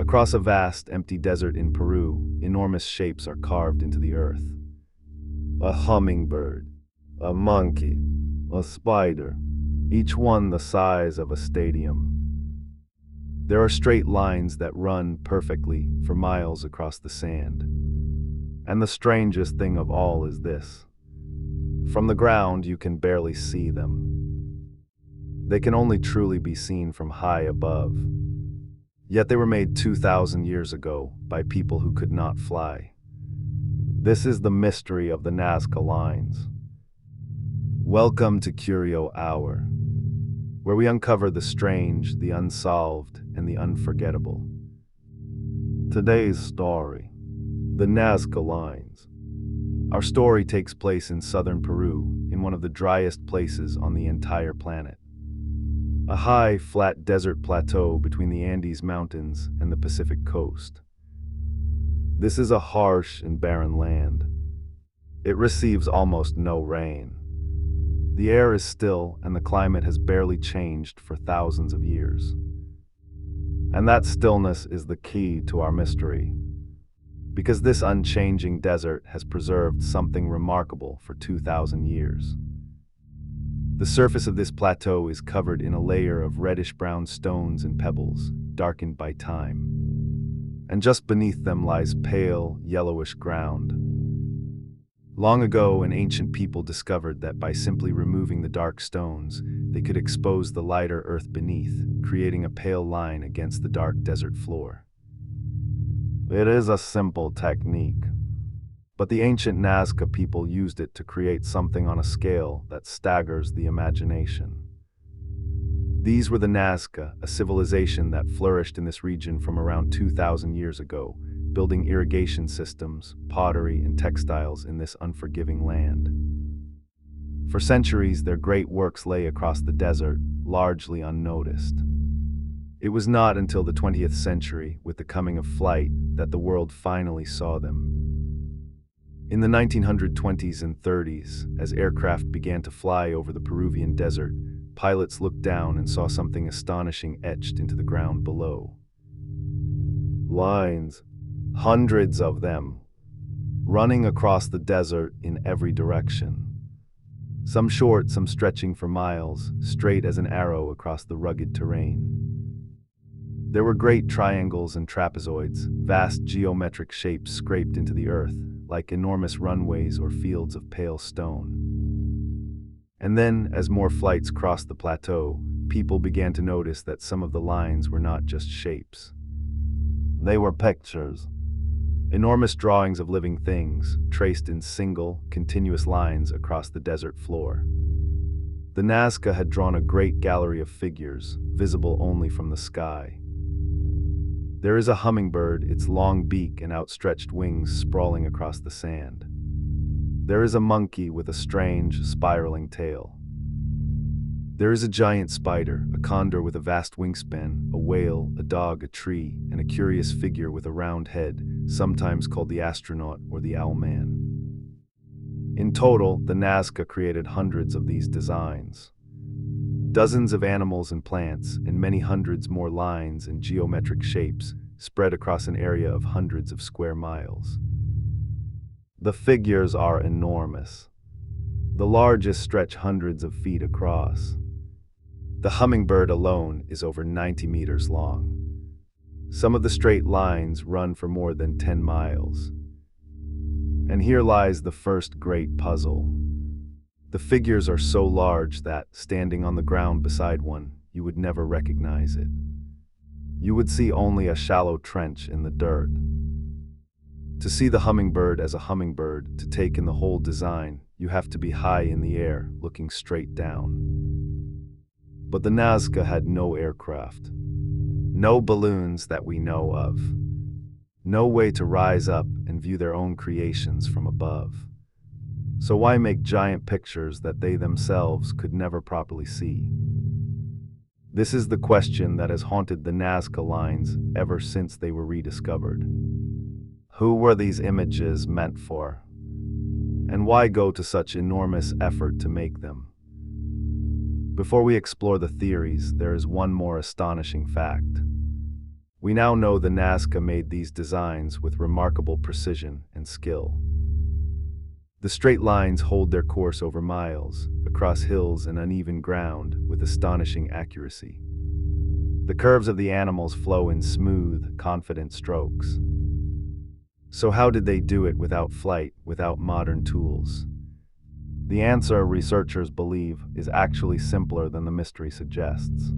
Across a vast, empty desert in Peru, enormous shapes are carved into the earth. A hummingbird, a monkey, a spider, each one the size of a stadium. There are straight lines that run perfectly for miles across the sand. And the strangest thing of all is this. From the ground, you can barely see them. They can only truly be seen from high above. Yet they were made 2,000 years ago by people who could not fly. This is the mystery of the Nazca Lines. Welcome to Curio Hour, where we uncover the strange, the unsolved, and the unforgettable. Today's story, the Nazca Lines. Our story takes place in southern Peru, in one of the driest places on the entire planet. A high, flat desert plateau between the Andes Mountains and the Pacific coast. This is a harsh and barren land. It receives almost no rain. The air is still, and the climate has barely changed for thousands of years. And that stillness is the key to our mystery, because this unchanging desert has preserved something remarkable for 2,000 years. The surface of this plateau is covered in a layer of reddish-brown stones and pebbles, darkened by time. And just beneath them lies pale, yellowish ground. Long ago, an ancient people discovered that by simply removing the dark stones, they could expose the lighter earth beneath, creating a pale line against the dark desert floor. It is a simple technique, but the ancient Nazca people used it to create something on a scale that staggers the imagination. These were the Nazca, a civilization that flourished in this region from around 2,000 years ago, building irrigation systems, pottery, and textiles in this unforgiving land. For centuries, their great works lay across the desert, largely unnoticed. It was not until the 20th century, with the coming of flight, that the world finally saw them. In the 1920s and 30s, as aircraft began to fly over the Peruvian desert, pilots looked down and saw something astonishing etched into the ground below. Lines, hundreds of them, running across the desert in every direction. Some short, some stretching for miles, straight as an arrow across the rugged terrain. There were great triangles and trapezoids, vast geometric shapes scraped into the earth, like enormous runways or fields of pale stone. And then, as more flights crossed the plateau, people began to notice that some of the lines were not just shapes. They were pictures. Enormous drawings of living things, traced in single, continuous lines across the desert floor. The Nazca had drawn a great gallery of figures, visible only from the sky. There is a hummingbird, its long beak and outstretched wings sprawling across the sand. There is a monkey with a strange, spiraling tail. There is a giant spider, a condor with a vast wingspan, a whale, a dog, a tree, and a curious figure with a round head, sometimes called the astronaut or the owl man. In total, the Nazca created hundreds of these designs. Dozens of animals and plants, and many hundreds more lines and geometric shapes, spread across an area of hundreds of square miles. The figures are enormous. The largest stretch hundreds of feet across. The hummingbird alone is over 90 meters long. Some of the straight lines run for more than 10 miles. And here lies the first great puzzle. The figures are so large that, standing on the ground beside one, you would never recognize it. You would see only a shallow trench in the dirt. To see the hummingbird as a hummingbird, to take in the whole design, you have to be high in the air, looking straight down. But the Nazca had no aircraft. No balloons that we know of. No way to rise up and view their own creations from above. So why make giant pictures that they themselves could never properly see? This is the question that has haunted the Nazca Lines ever since they were rediscovered. Who were these images meant for? And why go to such enormous effort to make them? Before we explore the theories, there is one more astonishing fact. We now know the Nazca made these designs with remarkable precision and skill. The straight lines hold their course over miles, across hills and uneven ground with astonishing accuracy. The curves of the animals flow in smooth, confident strokes. So how did they do it without flight, without modern tools? The answer, researchers believe, is actually simpler than the mystery suggests.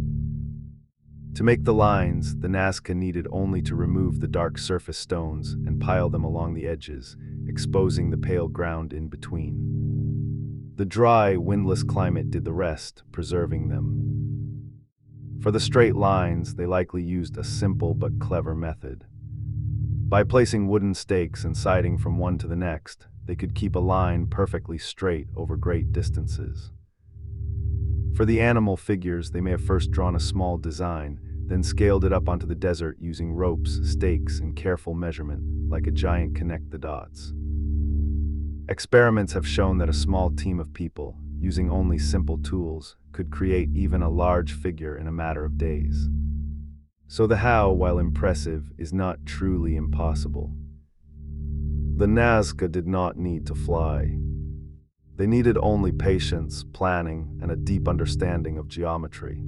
To make the lines, the Nazca needed only to remove the dark surface stones and pile them along the edges, exposing the pale ground in between. The dry, windless climate did the rest, preserving them. For the straight lines, they likely used a simple but clever method. By placing wooden stakes and siding from one to the next, they could keep a line perfectly straight over great distances. For the animal figures, they may have first drawn a small design, then scaled it up onto the desert using ropes, stakes, and careful measurement, like a giant connect the dots. Experiments have shown that a small team of people, using only simple tools, could create even a large figure in a matter of days. So the how, while impressive, is not truly impossible. The Nazca did not need to fly. They needed only patience, planning, and a deep understanding of geometry.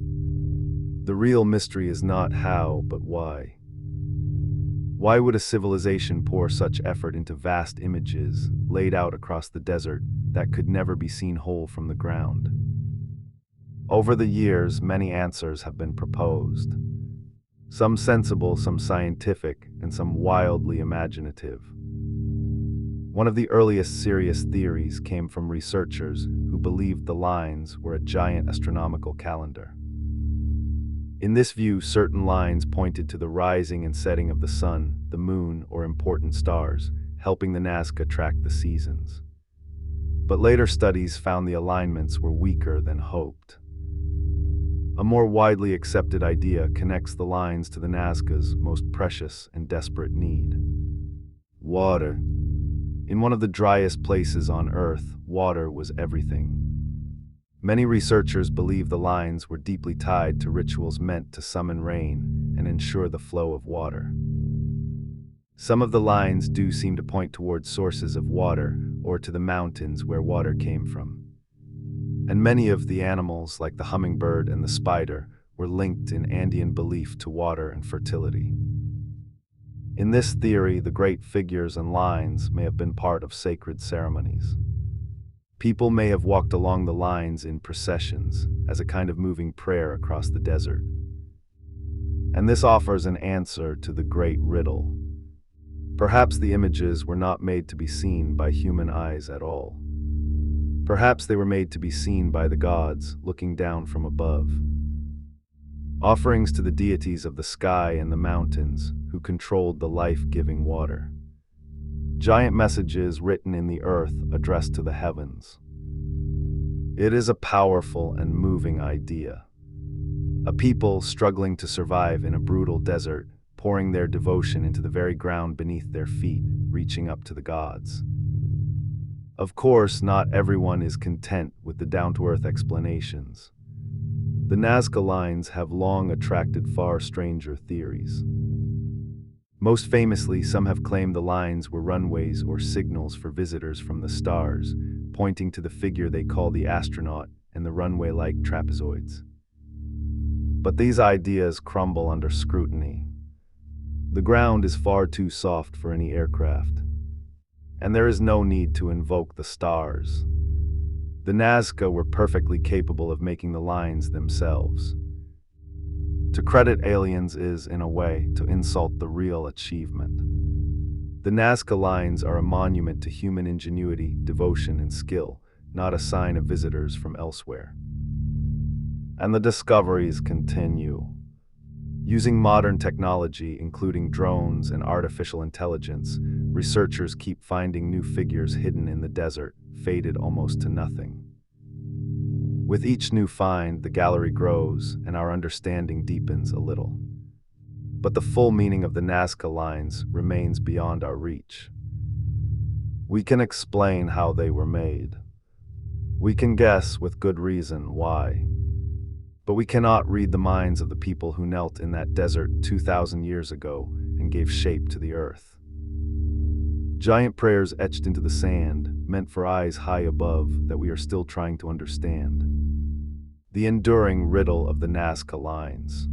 The real mystery is not how, but why. Why would a civilization pour such effort into vast images laid out across the desert that could never be seen whole from the ground? Over the years, many answers have been proposed. Some sensible, some scientific, and some wildly imaginative. One of the earliest serious theories came from researchers who believed the lines were a giant astronomical calendar. In this view, certain lines pointed to the rising and setting of the sun, the moon, or important stars, helping the Nazca track the seasons. But later studies found the alignments were weaker than hoped. A more widely accepted idea connects the lines to the Nazca's most precious and desperate need: water. In one of the driest places on Earth, water was everything. Many researchers believe the lines were deeply tied to rituals meant to summon rain and ensure the flow of water. Some of the lines do seem to point towards sources of water or to the mountains where water came from. And many of the animals, like the hummingbird and the spider, were linked in Andean belief to water and fertility. In this theory, the great figures and lines may have been part of sacred ceremonies. People may have walked along the lines in processions as a kind of moving prayer across the desert. And this offers an answer to the great riddle. Perhaps the images were not made to be seen by human eyes at all. Perhaps they were made to be seen by the gods looking down from above. Offerings to the deities of the sky and the mountains who controlled the life-giving water. Giant messages written in the earth addressed to the heavens. It is a powerful and moving idea. A people struggling to survive in a brutal desert, pouring their devotion into the very ground beneath their feet, reaching up to the gods. Of course, not everyone is content with the down-to-earth explanations. The Nazca Lines have long attracted far stranger theories. Most famously, some have claimed the lines were runways or signals for visitors from the stars, pointing to the figure they call the astronaut and the runway-like trapezoids. But these ideas crumble under scrutiny. The ground is far too soft for any aircraft. And there is no need to invoke the stars. The Nazca were perfectly capable of making the lines themselves. To credit aliens is, in a way, to insult the real achievement. The Nazca Lines are a monument to human ingenuity, devotion, and skill, not a sign of visitors from elsewhere. And the discoveries continue. Using modern technology, including drones and artificial intelligence, researchers keep finding new figures hidden in the desert, faded almost to nothing. With each new find, the gallery grows and our understanding deepens a little. But the full meaning of the Nazca Lines remains beyond our reach. We can explain how they were made. We can guess with good reason why. But we cannot read the minds of the people who knelt in that desert 2,000 years ago and gave shape to the earth. Giant prayers etched into the sand, meant for eyes high above that we are still trying to understand. The enduring riddle of the Nazca Lines.